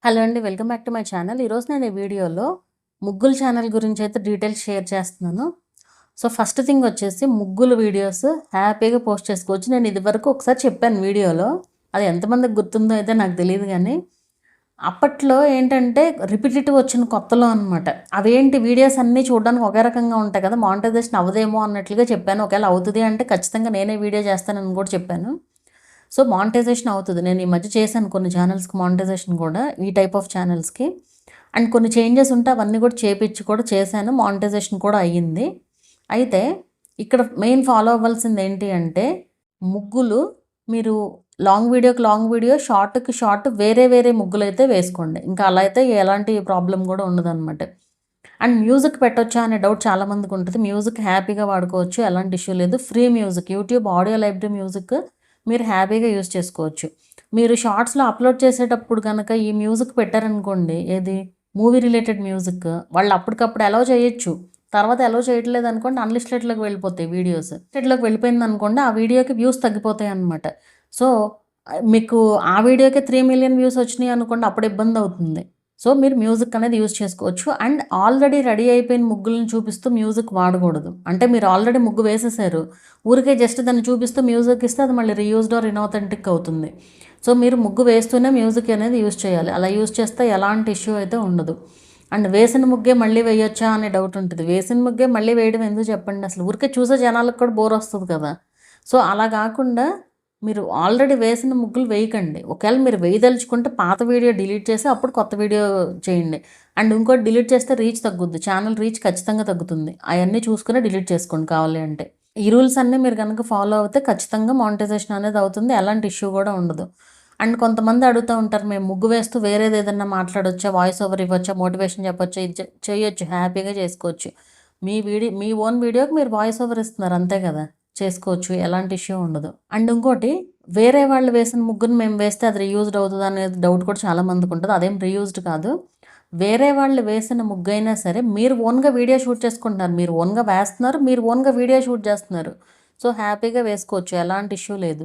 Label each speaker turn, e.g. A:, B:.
A: Hello అండి. Welcome back to my channel. ఈరోజు నేను ఈ వీడియోలో ముగ్గులు ఛానల్ గురించి అయితే డీటెయిల్స్ షేర్ చేస్తున్నాను. సో ఫస్ట్ థింగ్ వచ్చేసి ముగ్గులు వీడియోస్ హ్యాపీగా పోస్ట్ చేసుకోవచ్చు. నేను ఇదివరకు ఒకసారి చెప్పాను వీడియోలో. అది ఎంతమందికి గుర్తుందో అయితే నాకు తెలియదు కానీ అప్పట్లో ఏంటంటే రిపిటేటివ్ వచ్చిన కొత్తలో అనమాట. అవేంటి వీడియోస్ అన్నీ చూడడానికి ఒకే రకంగా ఉంటాయి కదా, మానిటైజేషన్ అవ్వదేమో అన్నట్లుగా చెప్పాను. ఒకవేళ అవుతుంది అంటే ఖచ్చితంగా నేనే వీడియో చేస్తానని కూడా చెప్పాను. సో మానిటైజేషన్ అవుతుంది. నేను ఈ మధ్య చేశాను కొన్ని ఛానల్స్కి మానిటైజేషన్ కూడా, ఈ టైప్ ఆఫ్ ఛానల్స్కి. అండ్ కొన్ని చేంజెస్ ఉంటే అవన్నీ కూడా చేపించి కూడా చేశాను, మానిటైజేషన్ కూడా అయ్యింది. అయితే ఇక్కడ మెయిన్ ఫాలో అవ్వాల్సింది ఏంటి అంటే ముగ్గులు మీరు లాంగ్ వీడియోకి లాంగ్ వీడియో, షార్ట్కి షార్ట్ వేరే వేరే ముగ్గులు అయితే వేసుకోండి. ఇంకా అలా అయితే ఎలాంటి ప్రాబ్లం కూడా ఉండదన్నమాట. అండ్ మ్యూజిక్ పెట్టొచ్చా అనే డౌట్ చాలామందికి ఉంటుంది. మ్యూజిక్ హ్యాపీగా వాడుకోవచ్చు, ఎలాంటి ఇష్యూ లేదు. Free music, YouTube audio library music మీరు హ్యాపీగా యూజ్ చేసుకోవచ్చు. మీరు షార్ట్స్లో అప్లోడ్ చేసేటప్పుడు కనుక ఈ మ్యూజిక్ పెట్టారనుకోండి, ఏది మూవీ రిలేటెడ్ మ్యూజిక్, వాళ్ళు అప్పటికప్పుడు అలౌ చేయొచ్చు. తర్వాత అలౌ చేయట్లేదు అనుకోండి, అన్లిస్టెడ్లోకి వెళ్ళిపోతాయి వీడియోస్. లిస్టెడ్లోకి వెళ్ళిపోయింది అనుకోండి, ఆ వీడియోకి వ్యూస్ తగ్గిపోతాయి అనమాట. సో మీకు ఆ వీడియోకి 3 మిలియన్ వ్యూస్ వచ్చినాయి అనుకోండి, అప్పుడు ఇబ్బంది అవుతుంది. సో మీరు మ్యూజిక్ అనేది యూజ్ చేసుకోవచ్చు. అండ్ ఆల్రెడీ రెడీ అయిపోయిన ముగ్గులను చూపిస్తూ మ్యూజిక్ వాడకూడదు. అంటే మీరు ఆల్రెడీ ముగ్గు వేసేసారు, ఊరికే జస్ట్ దాన్ని చూపిస్తూ మ్యూజిక్ ఇస్తే అది మళ్ళీ రీయూజ్డ్ ఆర్ ఇన్ఆథెంటిక్ అవుతుంది. సో మీరు ముగ్గు వేస్తూనే మ్యూజిక్ అనేది యూజ్ చేయాలి. అలా యూజ్ చేస్తే ఎలాంటి ఇష్యూ అయితే ఉండదు. అండ్ వేసిన ముగ్గే మళ్ళీ వేయొచ్చా అనే డౌట్ ఉంటుంది. వేసిన ముగ్గే మళ్ళీ వేయడం ఎందుకు చెప్పండి, అసలు ఊరికే చూసే జనాలకు కూడా బోర్ వస్తుంది కదా. సో అలా కాకుండా మీరు ఆల్రెడీ వేసిన ముగ్గులు వేయకండి. ఒకవేళ మీరు వేయదలుచుకుంటే పాత వీడియో డిలీట్ చేసి అప్పుడు కొత్త వీడియో చేయండి. అండ్ ఇంకోటి డిలీట్ చేస్తే రీచ్ తగ్గుద్ది, ఛానల్ రీచ్ ఖచ్చితంగా తగ్గుతుంది. అవన్నీ చూసుకుని డిలీట్ చేసుకోండి కావాలి అంటే. ఈ రూల్స్ అన్నీ మీరు కనుక ఫాలో అవుతే ఖచ్చితంగా మానిటైజేషన్ అనేది అవుతుంది, ఎలాంటి ఇష్యూ కూడా ఉండదు. అండ్ కొంతమంది అడుగుతూ ఉంటారు, మేము ముగ్గు వేస్తూ వేరేది ఏదన్నా మాట్లాడొచ్చా, వాయిస్ ఓవర్ ఇవ్వచ్చా, మోటివేషన్ చెప్పొచ్చా, ఇది చేయొచ్చు, హ్యాపీగా చేసుకోవచ్చు. మీ ఓన్ వీడియోకి మీరు వాయిస్ ఓవర్ ఇస్తున్నారు అంతే కదా, చేసుకోవచ్చు, ఎలాంటి ఇష్యూ ఉండదు. అండ్ ఇంకోటి, వేరే వాళ్ళు వేసిన ముగ్గురు మేము వేస్తే అది రీయూజ్డ్ అవుతుంది అనేది డౌట్ కూడా చాలామందికి ఉంటుంది. అదేం రీయూజ్డ్ కాదు. వేరే వాళ్ళు వేసిన ముగ్గు అయినా సరే మీరు ఓన్గా వీడియో షూట్ చేసుకుంటున్నారు, మీరు ఓన్గా వేస్తున్నారు, మీరు ఓన్గా వీడియో షూట్ చేస్తున్నారు. సో హ్యాపీగా వేసుకోవచ్చు, ఎలాంటి ఇష్యూ లేదు.